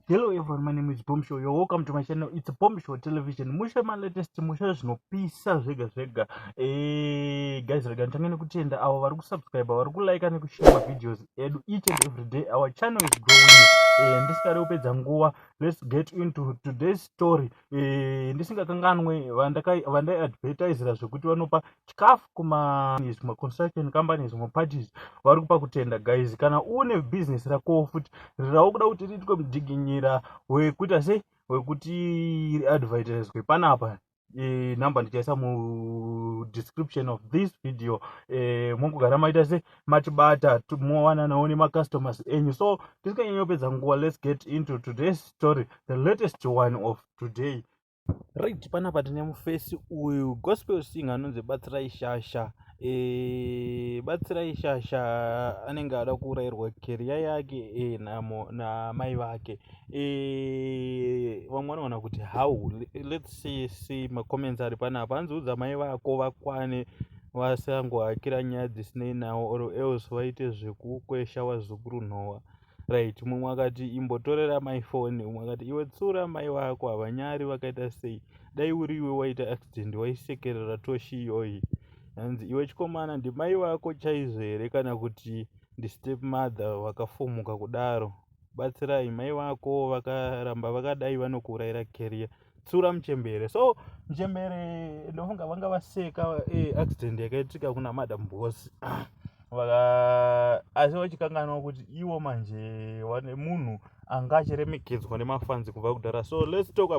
Hello everyone, my name is Bombshow. You're welcome to my channel. It's Bombshow Television. Musha my latest musha zvinopisa zvega. Guys, rega nditangene kutenda avo vari kusubscribe, vari kulike nekushare videos edu each and every day. Our channel is growing. Ndisikade kupedza nguva. Let's get into today's story. Ndisingakanganwe vandai advertisera zvekuti vanopa chikafu kuma construction companies, parties vari kupa kutenda. Guys, kana une business rako futi raukuda kuti riitwe mudziginyira wekuita sei wekuti advertiswe panapa, number ndichaisa description of this video. Mungogara maita se matibata mowana nawo nemacustomers enyu. So tisikanyanyopedza nguva, let's get into today's story, the latest one of today. Right, panapa tine mufesi uyu gospel singer anonzi Batsirai Shasha. Batsirai Shasha anenge ada kuurayirwa career yake namai vake. Vamwe vanoona kuti how, let's see macomments ari panapa. Anzoudza mai vako vakwane vasangohakira nyaya dzisinei nawo or else vaite zvekukwesha wazukuru nhova. Right, mumwe akati imbotorera mai foni, mumwe akati iwe tsura mai vako havanyari vakaita sei, dai uri iwe waita accident waisekerera toshi iyoyi. Hanzi iwe chikomana ndimai vako chaizvo here kana kuti ndistep mother vakafomuka kudaro? Batsirai, mai vako vakaramba vakadai vanokuurayira career, tsura muchembere. So muchembere ndofunga vanga vaseka accident yakaitika kuna madam boss. Asi vachikanganwa kuti iwo manje vane munhu anga achiremekedzwa nemafanzi kubva kudhara. So let's talk about